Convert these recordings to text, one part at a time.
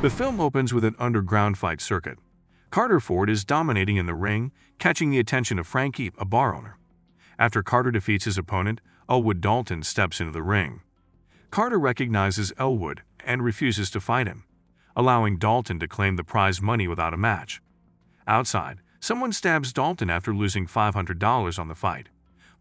The film opens with an underground fight circuit. Carter Ford is dominating in the ring, catching the attention of Frankie, a bar owner. After Carter defeats his opponent, Elwood Dalton steps into the ring. Carter recognizes Elwood and refuses to fight him, allowing Dalton to claim the prize money without a match. Outside, someone stabs Dalton after losing $500 on the fight.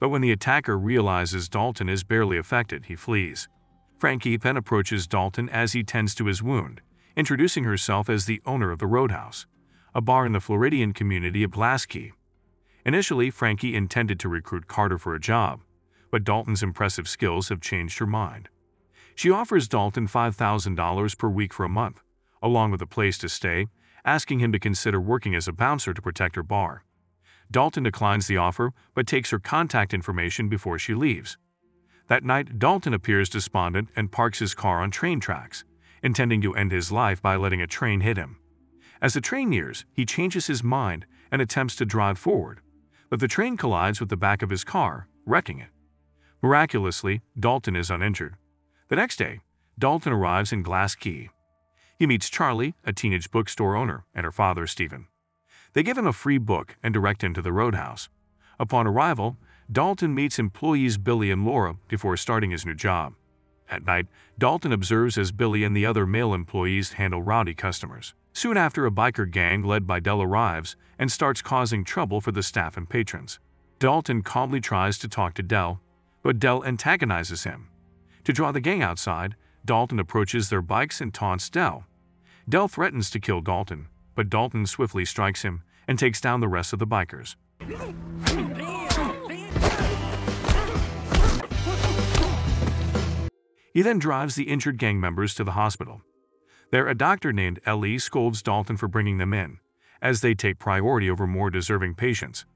But when the attacker realizes Dalton is barely affected, he flees. Frankie then approaches Dalton as he tends to his wound, introducing herself as the owner of the Roadhouse, a bar in the Floridian community of Glass Key. Initially, Frankie intended to recruit Carter for a job, but Dalton's impressive skills have changed her mind. She offers Dalton $5,000 per week for a month, along with a place to stay, asking him to consider working as a bouncer to protect her bar. Dalton declines the offer but takes her contact information before she leaves. That night, Dalton appears despondent and parks his car on train tracks, intending to end his life by letting a train hit him. As the train nears, he changes his mind and attempts to drive forward, but the train collides with the back of his car, wrecking it. Miraculously, Dalton is uninjured. The next day, Dalton arrives in Glass Key. He meets Charlie, a teenage bookstore owner, and her father, Stephen. They give him a free book and direct him to the Roadhouse. Upon arrival, Dalton meets employees Billy and Laura before starting his new job. At night, Dalton observes as Billy and the other male employees handle rowdy customers. Soon after, a biker gang led by Del arrives and starts causing trouble for the staff and patrons. Dalton calmly tries to talk to Del, but Del antagonizes him. To draw the gang outside, Dalton approaches their bikes and taunts Del. Del threatens to kill Dalton, but Dalton swiftly strikes him and takes down the rest of the bikers. He then drives the injured gang members to the hospital. There, a doctor named Ellie scolds Dalton for bringing them in, as they take priority over more deserving patients.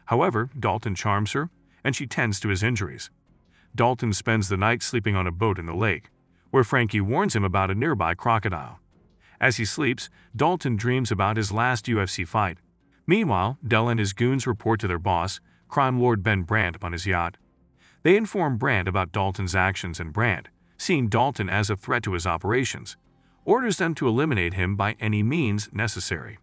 However, Dalton charms her, and she tends to his injuries. Dalton spends the night sleeping on a boat in the lake, where Frankie warns him about a nearby crocodile. As he sleeps, Dalton dreams about his last UFC fight. Meanwhile, Del and his goons report to their boss, crime lord Ben Brandt, on his yacht. They inform Brandt about Dalton's actions, and Brandt, seeing Dalton as a threat to his operations, orders them to eliminate him by any means necessary.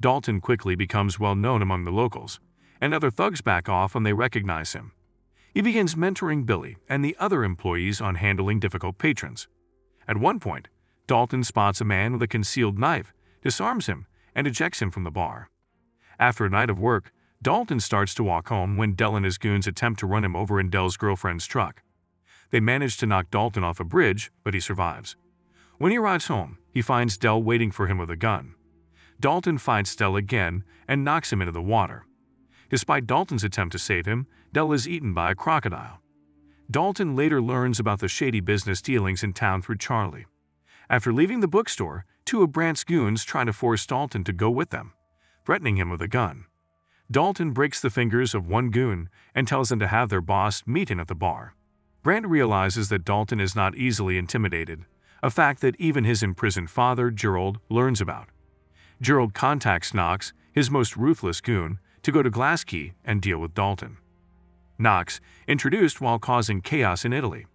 Dalton quickly becomes well known among the locals, and other thugs back off when they recognize him. He begins mentoring Billy and the other employees on handling difficult patrons. At one point, Dalton spots a man with a concealed knife, disarms him, and ejects him from the bar. After a night of work, Dalton starts to walk home when Del and his goons attempt to run him over in Del's girlfriend's truck. They manage to knock Dalton off a bridge, but he survives. When he arrives home, he finds Del waiting for him with a gun. Dalton fights Del again and knocks him into the water. Despite Dalton's attempt to save him, Del is eaten by a crocodile. Dalton later learns about the shady business dealings in town through Charlie. After leaving the bookstore, two of Brandt's goons try to force Dalton to go with them, threatening him with a gun. Dalton breaks the fingers of one goon and tells them to have their boss meet him at the bar. Brandt realizes that Dalton is not easily intimidated, a fact that even his imprisoned father, Gerald, learns about. Gerald contacts Knox, his most ruthless goon, to go to Glass Key and deal with Dalton. Knox, introduced while causing chaos in Italy,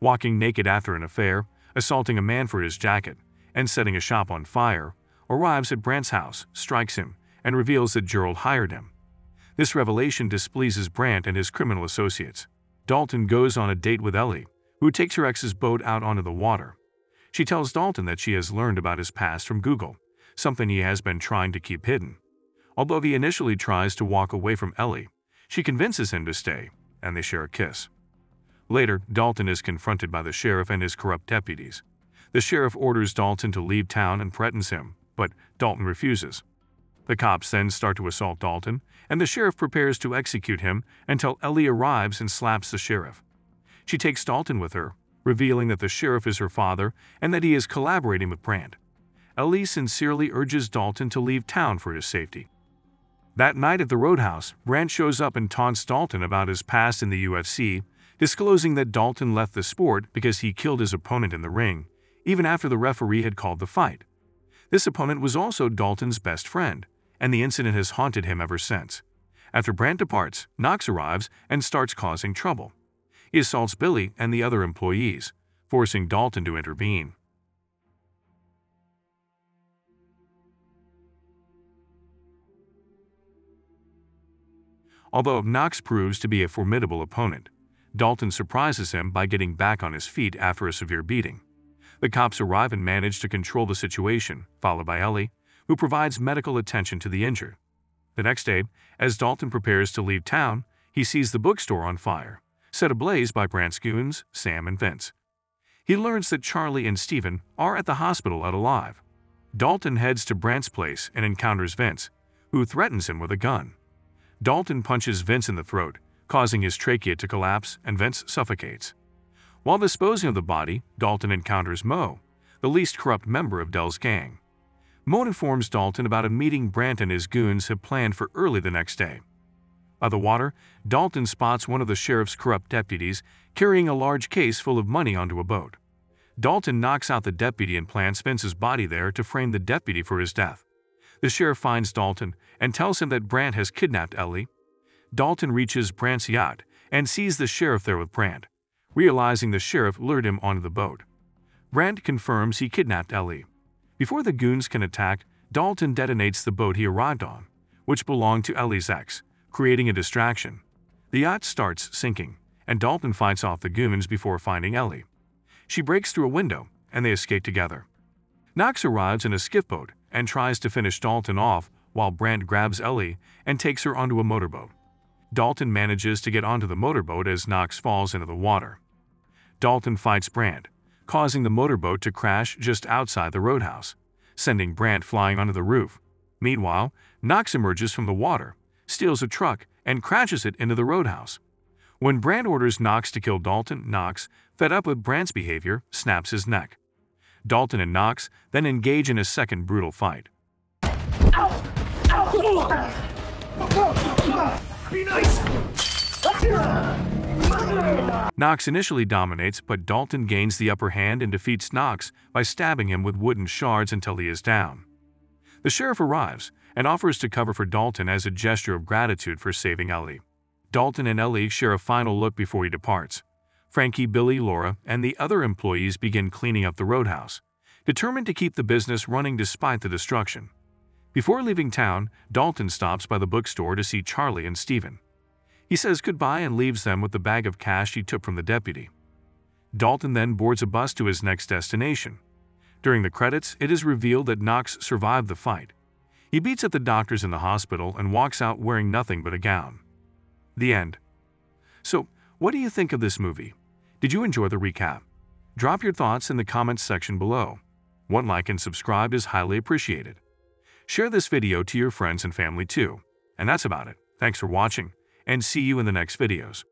walking naked after an affair, assaulting a man for his jacket, and setting a shop on fire, arrives at Brandt's house, strikes him, and reveals that Gerald hired him. This revelation displeases Brandt and his criminal associates. Dalton goes on a date with Ellie, who takes her ex's boat out onto the water. She tells Dalton that she has learned about his past from Google, something he has been trying to keep hidden. Although he initially tries to walk away from Ellie, she convinces him to stay, and they share a kiss. Later, Dalton is confronted by the sheriff and his corrupt deputies. The sheriff orders Dalton to leave town and threatens him, but Dalton refuses. The cops then start to assault Dalton, and the sheriff prepares to execute him until Ellie arrives and slaps the sheriff. She takes Dalton with her, revealing that the sheriff is her father and that he is collaborating with Brandt. Ellie sincerely urges Dalton to leave town for his safety. That night at the Roadhouse, Brandt shows up and taunts Dalton about his past in the UFC, disclosing that Dalton left the sport because he killed his opponent in the ring, even after the referee had called the fight. This opponent was also Dalton's best friend, and the incident has haunted him ever since. After Brandt departs, Knox arrives and starts causing trouble. He assaults Billy and the other employees, forcing Dalton to intervene. Although Knox proves to be a formidable opponent, Dalton surprises him by getting back on his feet after a severe beating. The cops arrive and manage to control the situation, followed by Ellie, who provides medical attention to the injured. The next day, as Dalton prepares to leave town, he sees the bookstore on fire, set ablaze by Brandt's goons, Sam and Vince. He learns that Charlie and Steven are at the hospital out alive. Dalton heads to Brandt's place and encounters Vince, who threatens him with a gun. Dalton punches Vince in the throat, causing his trachea to collapse, and Vince suffocates. While disposing of the body, Dalton encounters Mo, the least corrupt member of Dell's gang. Mo informs Dalton about a meeting Brandt and his goons have planned for early the next day. By the water, Dalton spots one of the sheriff's corrupt deputies carrying a large case full of money onto a boat. Dalton knocks out the deputy and plants Vince's body there to frame the deputy for his death. The sheriff finds Dalton and tells him that Brandt has kidnapped Ellie. Dalton reaches Brandt's yacht and sees the sheriff there with Brandt, realizing the sheriff lured him onto the boat. Brandt confirms he kidnapped Ellie. Before the goons can attack, Dalton detonates the boat he arrived on, which belonged to Ellie's ex, creating a distraction. The yacht starts sinking, and Dalton fights off the goons before finding Ellie. She breaks through a window, and they escape together. Knox arrives in a skiff boat and tries to finish Dalton off while Brandt grabs Ellie and takes her onto a motorboat. Dalton manages to get onto the motorboat as Knox falls into the water. Dalton fights Brandt, causing the motorboat to crash just outside the roadhouse, sending Brandt flying onto the roof. Meanwhile, Knox emerges from the water, steals a truck, and crashes it into the roadhouse. When Brandt orders Knox to kill Dalton, Knox, fed up with Brandt's behavior, snaps his neck. Dalton and Knox then engage in a second brutal fight. Be nice! Knox initially dominates, but Dalton gains the upper hand and defeats Knox by stabbing him with wooden shards until he is down. The sheriff arrives and offers to cover for Dalton as a gesture of gratitude for saving Ellie. Dalton and Ellie share a final look before he departs. Frankie, Billy, Laura, and the other employees begin cleaning up the roadhouse, determined to keep the business running despite the destruction. Before leaving town, Dalton stops by the bookstore to see Charlie and Steven. He says goodbye and leaves them with the bag of cash he took from the deputy. Dalton then boards a bus to his next destination. During the credits, it is revealed that Knox survived the fight. He beats up the doctors in the hospital and walks out wearing nothing but a gown. The end. So, what do you think of this movie? Did you enjoy the recap? Drop your thoughts in the comments section below. One like and subscribe is highly appreciated. Share this video to your friends and family too. And that's about it. Thanks for watching, and see you in the next videos.